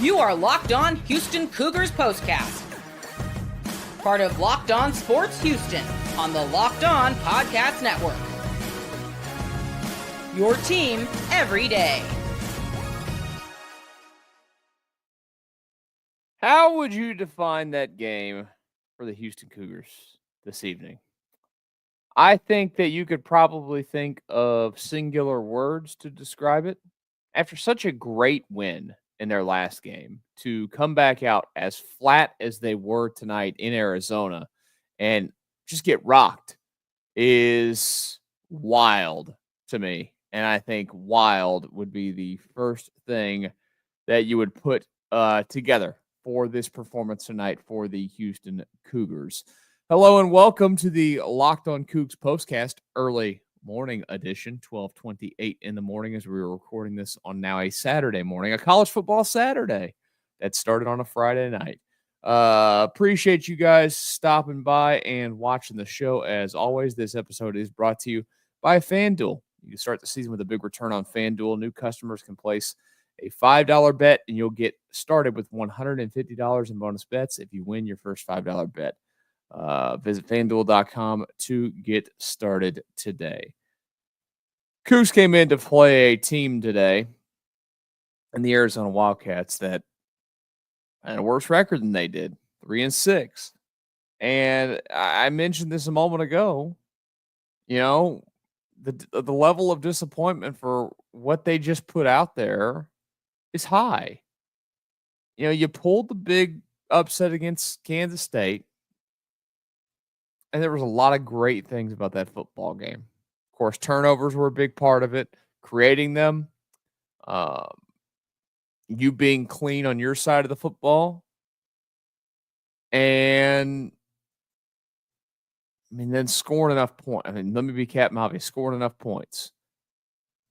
You are Locked On Houston Cougars Postcast, part of Locked On Sports Houston on the Locked On Podcast Network. Your team every day. How would you define that game for the Houston Cougars this evening? I think that you could probably think of singular words to describe it. After such a great win in their last game, to come back out as flat as they were tonight in Arizona and just get rocked is wild to me. And I think wild would be the first thing that you would put together for this performance tonight for the Houston Cougars. Hello and welcome to the Locked On Coogs Postcast early morning edition, 12:28 in the morning as we were recording this on now a Saturday morning, a college football Saturday that started on a Friday night. Appreciate you guys stopping by and watching the show. As always, this episode is brought to you by FanDuel. You can start the season with a big return on FanDuel. New customers can place a $5 bet, and you'll get started with $150 in bonus bets if you win your first $5 bet. Visit FanDuel.com to get started today. Cougs came in to play a team today in the Arizona Wildcats that had a worse record than they did, 3-6. And I mentioned this a moment ago. You know, the level of disappointment for what they just put out there is high. You know, you pulled the big upset against Kansas State, and there was a lot of great things about that football game. Of course, turnovers were a big part of it, creating them, you being clean on your side of the football, and then scoring enough points. Let me be Captain Obvious, scoring enough points.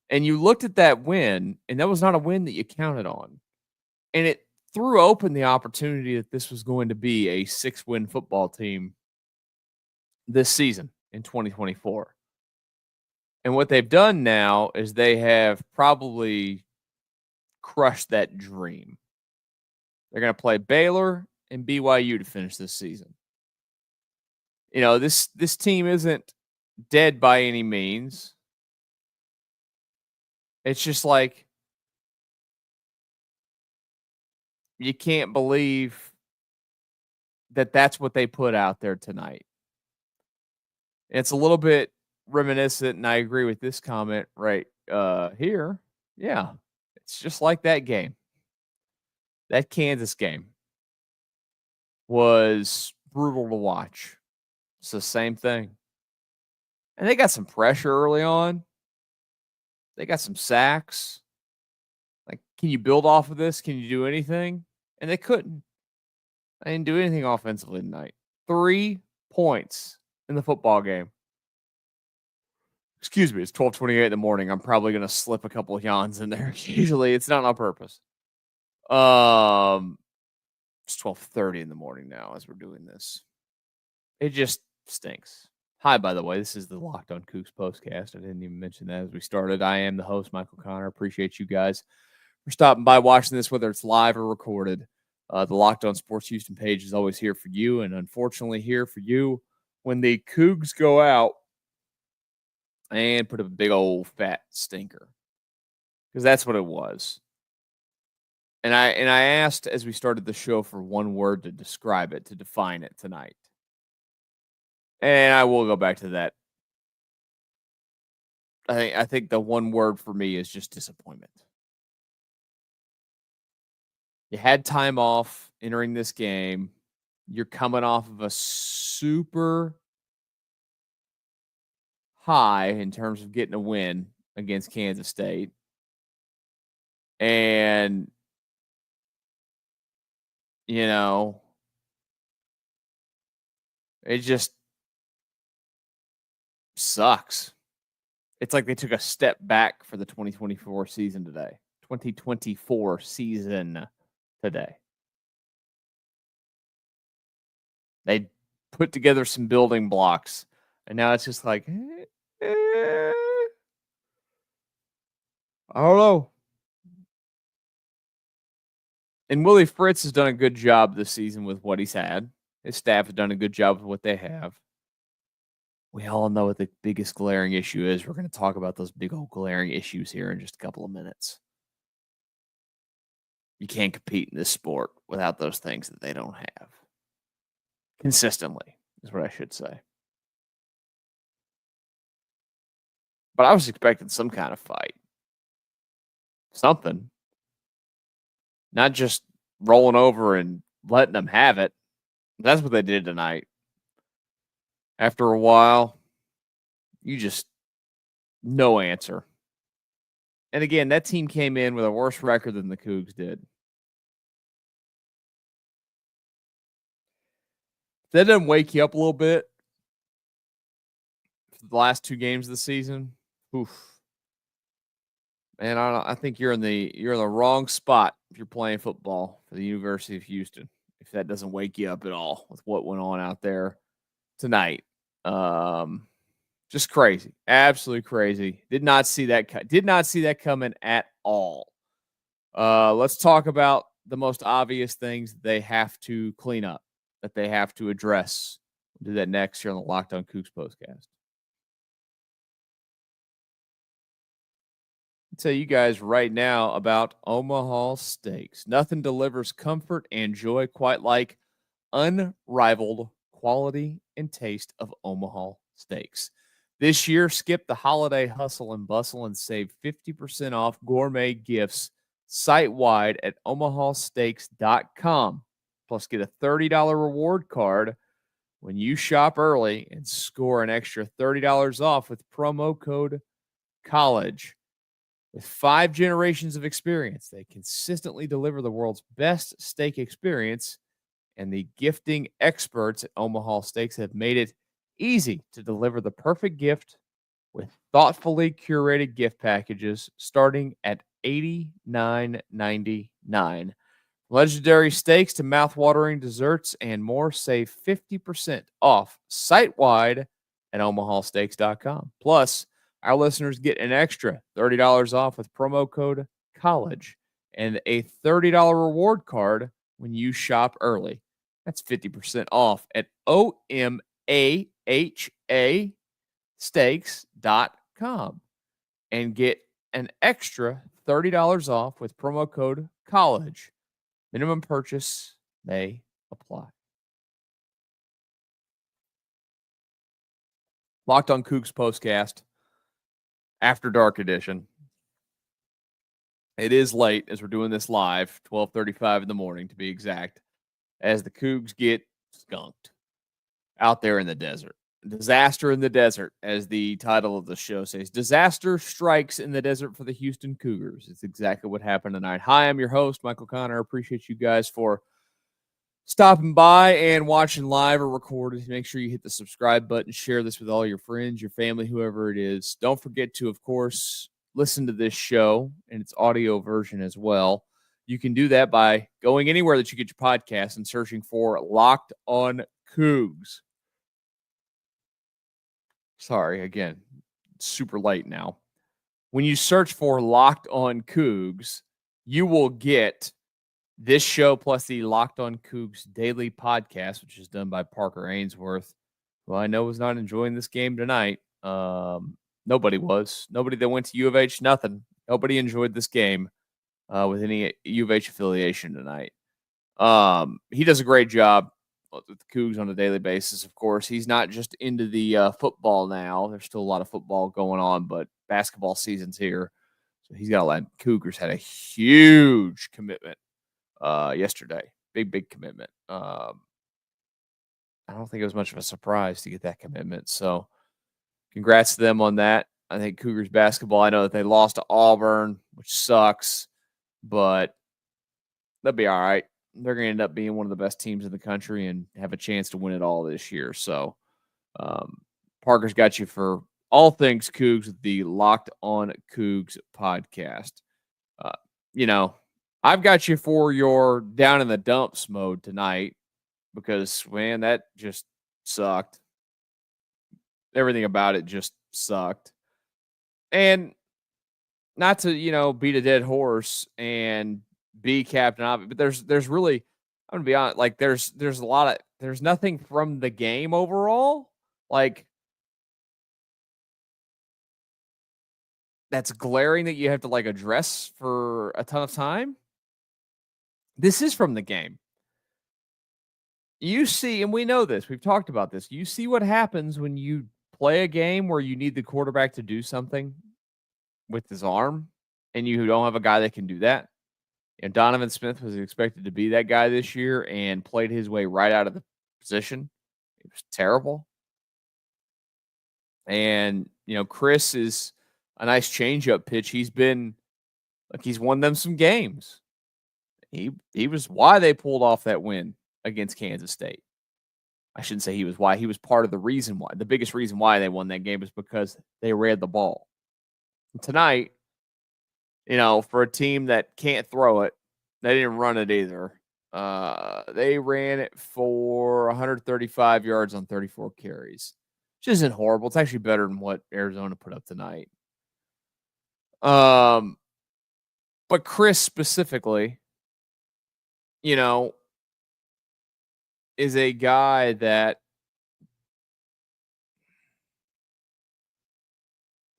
And you looked at that win, and that was not a win that you counted on. And it threw open the opportunity that this was going to be a 6-win football team this season in 2024. And what they've done now is they have probably crushed that dream. They're going to play Baylor and BYU to finish this season. You know, this team isn't dead by any means. It's just like you can't believe that that's what they put out there tonight. It's a little bit reminiscent, and I agree with this comment right here. Yeah, it's just like that game. That Kansas game was brutal to watch. It's the same thing. And they got some pressure early on. They got some sacks. Like, can you build off of this? Can you do anything? And they couldn't. They didn't do anything offensively tonight. 3 points in the football game. Excuse me, it's 12:28 in the morning. I'm probably going to slip a couple of yawns in there. Usually it's not on purpose. It's 12:30 in the morning now as we're doing this. It just stinks. Hi, by the way, this is the Locked On Coogs Postcast. I didn't even mention that as we started. I am the host, Michael Connor. Appreciate you guys for stopping by, watching this, whether it's live or recorded. The Locked On Sports Houston page is always here for you, and unfortunately here for you when the Cougs go out and put a big old fat stinker, because that's what it was. And I asked as we started the show for one word to describe it, to define it tonight. And I will go back to that. I think the one word for me is just disappointment. You had time off entering this game. You're coming off of a super high in terms of getting a win against Kansas State. And, you know, it just sucks. It's like they took a step back for the 2024 season today. 2024 season today. They put together some building blocks, and now it's just like, I don't know. And Willie Fritz has done a good job this season with what he's had. His staff has done a good job with what they have. We all know what the biggest glaring issue is. We're going to talk about those big old glaring issues here in just a couple of minutes. You can't compete in this sport without those things that they don't have. Consistently is what I should say. But I was expecting some kind of fight. Something. Not just rolling over and letting them have it. That's what they did tonight. After a while, you just no answer. And again, that team came in with a worse record than the Cougs did. If that doesn't wake you up a little bit for the last two games of the season, oof. Man, I think you're in the wrong spot if you're playing football for the University of Houston. If that doesn't wake you up at all with what went on out there tonight, just crazy, absolutely crazy. Did not see that coming at all. Let's talk about the most obvious things they have to clean up, that they have to address. We'll do that next here on the Locked On Coogs Postcast. Tell you guys right now about Omaha Steaks. Nothing delivers comfort and joy quite like unrivaled quality and taste of Omaha Steaks. This year, skip the holiday hustle and bustle and save 50% off gourmet gifts site-wide at omahasteaks.com. Plus, get a $30 reward card when you shop early and score an extra $30 off with promo code COLLEGE. With 5 generations of experience, they consistently deliver the world's best steak experience, and the gifting experts at Omaha Steaks have made it easy to deliver the perfect gift with thoughtfully curated gift packages starting at $89.99. Legendary steaks to mouth-watering desserts and more. Save 50% off site-wide at omahasteaks.com. Plus, our listeners get an extra $30 off with promo code COLLEGE and a $30 reward card when you shop early. That's 50% off at omahasteaks.com and get an extra $30 off with promo code COLLEGE. Minimum purchase may apply. Locked On Coogs Postcast. After Dark edition. It is late as we're doing this live, 12:35 in the morning to be exact, as the Cougs get skunked out there in the desert. Disaster in the desert, as the title of the show says. Disaster strikes in the desert for the Houston Cougars. It's exactly what happened tonight. Hi, I'm your host, Michael Connor. I appreciate you guys for stopping by and watching live or recorded. Make sure you hit the subscribe button, share this with all your friends, your family, whoever it is. Don't forget to, of course, listen to this show in its audio version as well. You can do that by going anywhere that you get your podcast and searching for Locked On Coogs. Sorry, again, super late now. When you search for Locked On Coogs, you will get this show plus the Locked On Coogs daily podcast, which is done by Parker Ainsworth, who I know was not enjoying this game tonight. Nobody was. Nobody that went to U of H, nothing. Nobody enjoyed this game with any U of H affiliation tonight. He does a great job with the Cougs on a daily basis, of course. He's not just into the football now. There's still a lot of football going on, but basketball season's here. So he's got a lot. Cougars had a huge commitment yesterday. Big commitment. I don't think it was much of a surprise to get that commitment. So congrats to them on that. I think Cougars basketball, I know that they lost to Auburn, which sucks, but they'll be all right. They're going to end up being one of the best teams in the country and have a chance to win it all this year. So Parker's got you for all things Cougs with the Locked On Coogs podcast. I've got you for your down in the dumps mode tonight because, man, that just sucked. Everything about it just sucked. And not to, beat a dead horse and be captain of it. But there's really, I'm gonna be honest, like there's there's nothing from the game overall, like that's glaring that you have to like address for a ton of time. This is from the game. You see, and we know this, we've talked about this. You see what happens when you play a game where you need the quarterback to do something with his arm and you don't have a guy that can do that. And Donovan Smith was expected to be that guy this year and played his way right out of the position. It was terrible. And, Chris is a nice changeup pitch. He's won them some games. He was why they pulled off that win against Kansas State. I shouldn't say he was why. He was part of the reason why. The biggest reason why they won that game is because they ran the ball. And tonight, for a team that can't throw it, they didn't run it either. They ran it for 135 yards on 34 carries, which isn't horrible. It's actually better than what Arizona put up tonight. But Chris specifically, is a guy that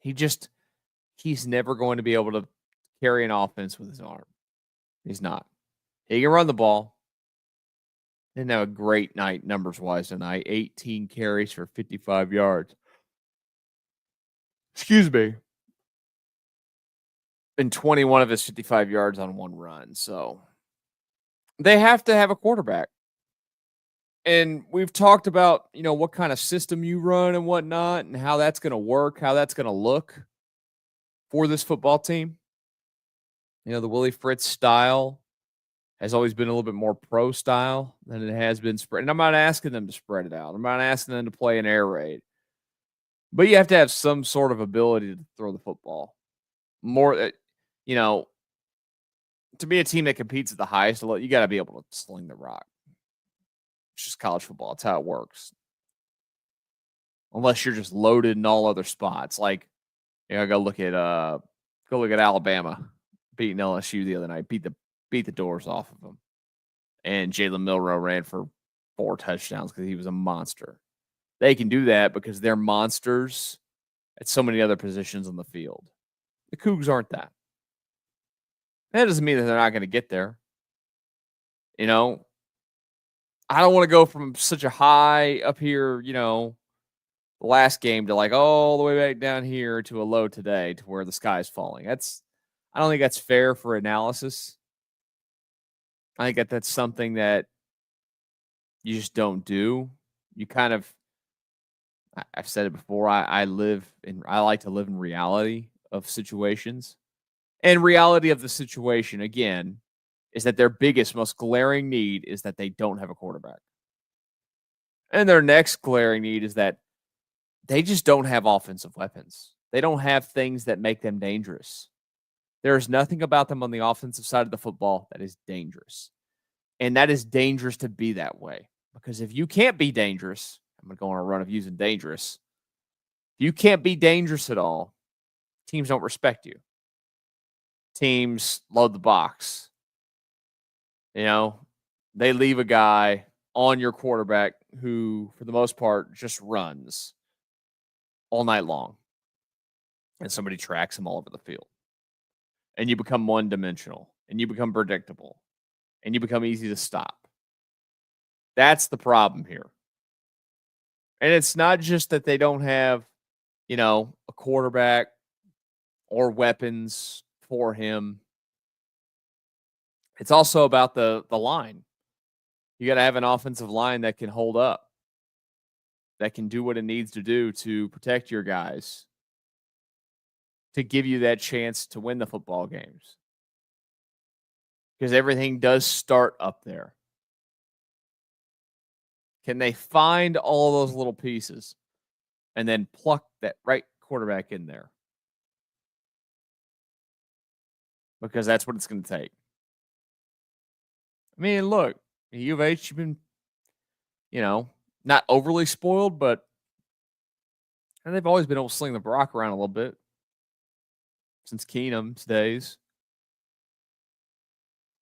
he's never going to be able to carry an offense with his arm. He's not. He can run the ball. Didn't have a great night numbers-wise tonight. 18 carries for 55 yards. Excuse me. And 21 of his 55 yards on one run. So they have to have a quarterback. And we've talked about, what kind of system you run and whatnot and how that's going to work, how that's going to look for this football team. The Willie Fritz style has always been a little bit more pro style than it has been spread. And I'm not asking them to spread it out. I'm not asking them to play an air raid. But you have to have some sort of ability to throw the football. More, to be a team that competes at the highest level, you got to be able to sling the rock. It's just college football. It's how it works. Unless you're just loaded in all other spots. Like, go look at Alabama beating LSU the other night. Beat the doors off of them. And Jalen Milroe ran for 4 touchdowns because he was a monster. They can do that because they're monsters at so many other positions on the field. The Cougs aren't that. That doesn't mean that they're not going to get there. I don't want to go from such a high up here, the last game to like all the way back down here to a low today to where the sky is falling. I don't think that's fair for analysis. I think that's something that you just don't do. You kind of, I've said it before, I like to live in reality of situations. And reality of the situation, again, is that their biggest, most glaring need is that they don't have a quarterback. And their next glaring need is that they just don't have offensive weapons. They don't have things that make them dangerous. There is nothing about them on the offensive side of the football that is dangerous. And that is dangerous to be that way. Because if you can't be dangerous, I'm going to go on a run of using dangerous. If you can't be dangerous at all, teams don't respect you. Teams load the box. They leave a guy on your quarterback who, for the most part, just runs all night long. And somebody tracks him all over the field. And you become one-dimensional. And you become predictable. And you become easy to stop. That's the problem here. And it's not just that they don't have, a quarterback or weapons for him. It's also about the line. You got to have an offensive line that can hold up, that can do what it needs to do to protect your guys, to give you that chance to win the football games. Because everything does start up there. Can they find all those little pieces and then pluck that right quarterback in there? Because that's what it's going to take. I mean, look, U of H, you've been, not overly spoiled, but they've always been able to sling the rock around a little bit since Keenum's days.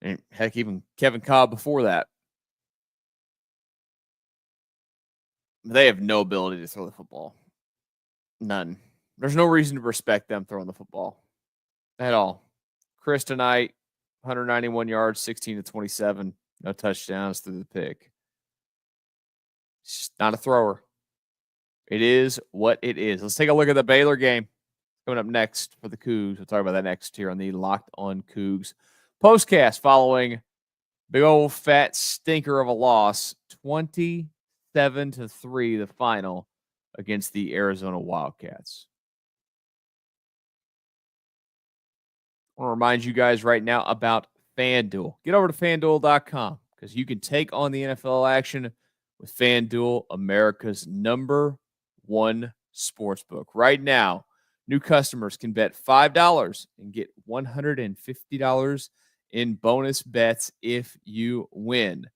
And heck, even Kevin Cobb before that. They have no ability to throw the football. None. There's no reason to respect them throwing the football at all. Chris tonight, 191 yards, 16 to 27, no touchdowns through the pick. It's just not a thrower. It is what it is. Let's take a look at the Baylor game coming up next for the Cougs. We'll talk about that next here on the Locked On Coogs Postcast following big old fat stinker of a loss, 27-3, the final against the Arizona Wildcats. I want to remind you guys right now about FanDuel. Get over to FanDuel.com because you can take on the NFL action with FanDuel, America's #1 sportsbook. Right now, new customers can bet $5 and get $150 in bonus bets if you win.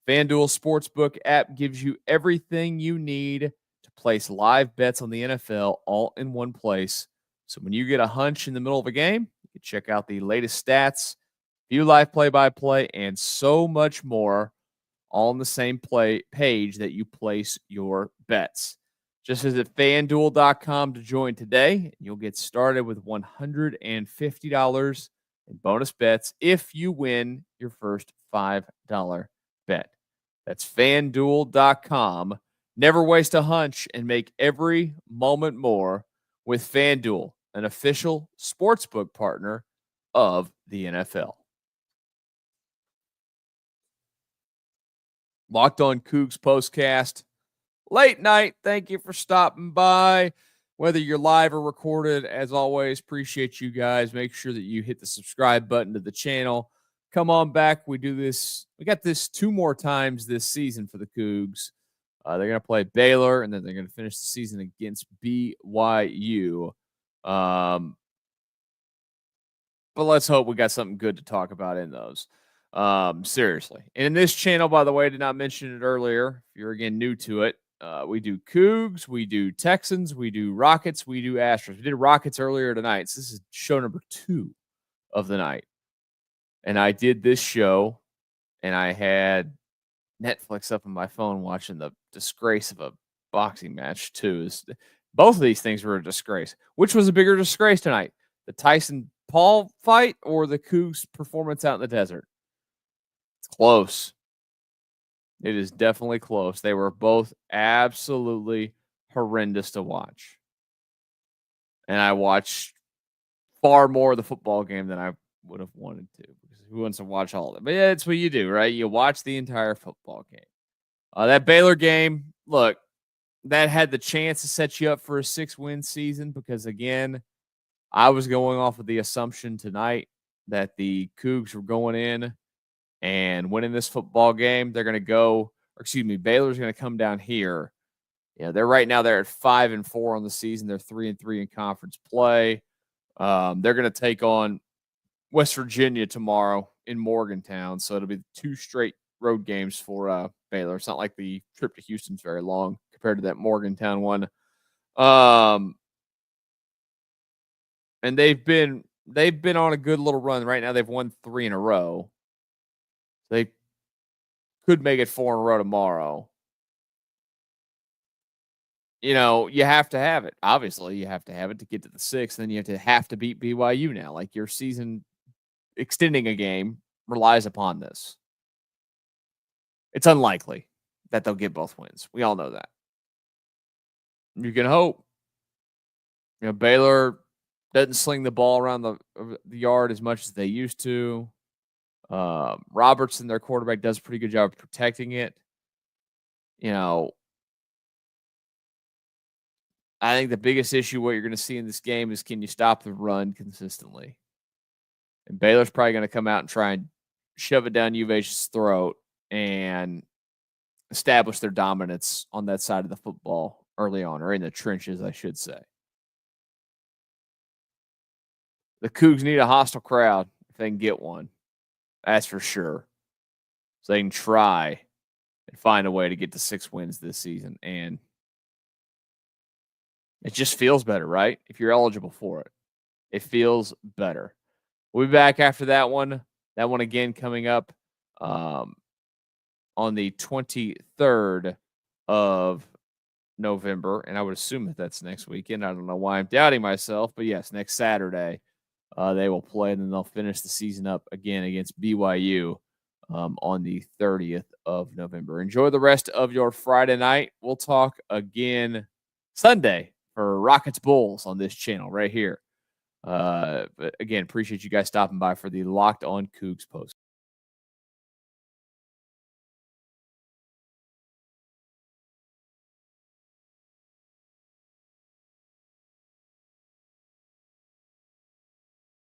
FanDuel Sportsbook app gives you everything you need to place live bets on the NFL all in one place. So when you get a hunch in the middle of a game, you can check out the latest stats, view live play-by-play, and so much more, all on the same page that you place your bets. Just visit FanDuel.com to join today, and you'll get started with $150 in bonus bets if you win your first $5 bet. That's FanDuel.com. Never waste a hunch and make every moment more with FanDuel, an official sportsbook partner of the NFL. Locked On Coogs Postcast. Late night. Thank you for stopping by. Whether you're live or recorded, as always, appreciate you guys. Make sure that you hit the subscribe button to the channel. Come on back. We do this. We got this 2 more times this season for the Cougs. They're going to play Baylor, and then they're going to finish the season against BYU. But let's hope we got something good to talk about in those. Seriously. And in this channel, by the way, I did not mention it earlier. If you're again new to it, we do Cougs, we do Texans, we do Rockets, we do Astros. We did Rockets earlier tonight. So this is show number 2 of the night. And I did this show, and I had Netflix up on my phone watching the disgrace of a boxing match, too. Both of these things were a disgrace. Which was a bigger disgrace tonight? The Tyson Paul fight or the Cougs performance out in the desert? It's close. It is definitely close. They were both absolutely horrendous to watch. And I watched far more of the football game than I would have wanted to, because who wants to watch all of it? But yeah, it's what you do, right? You watch the entire football game. That Baylor game, look, that had the chance to set you up for a 6-win season because, again, I was going off of the assumption tonight that the Cougs were going in and winning this football game. They're going to Baylor's going to come down here. They're right now, they're at 5-4 on the season. They're 3-3 in conference play. They're going to take on West Virginia tomorrow in Morgantown. So it'll be 2 straight road games for Baylor. It's not like the trip to Houston's very long compared to that Morgantown one. And they've been on a good little run. Right now they've won 3 in a row. They could make it 4 in a row tomorrow. You have to have it. Obviously, you have to have it to get to the 6th. Then you have to beat BYU now. Like, your season extending a game relies upon this. It's unlikely that they'll get both wins. We all know that. You can hope. Baylor doesn't sling the ball around the yard as much as they used to. Robertson, their quarterback, does a pretty good job of protecting it. I think the biggest issue, what you're going to see in this game, is can you stop the run consistently? And Baylor's probably going to come out and try and shove it down UVA's throat and establish their dominance on that side of the football early on, or in the trenches, I should say. The Cougs need a hostile crowd if they can get one. That's for sure. So they can try and find a way to get to 6 wins this season. And it just feels better, right? If you're eligible for it, it feels better. We'll be back after that one That one again coming up on the 23rd of November, and I would assume that that's next weekend. I don't know why I'm doubting myself, but yes, next Saturday they will play, and then they'll finish the season up again against BYU on the 30th of November. Enjoy the rest of your Friday night. We'll talk again Sunday for Rockets Bulls on this channel right here. But again, appreciate you guys stopping by for the Locked On Coogs post.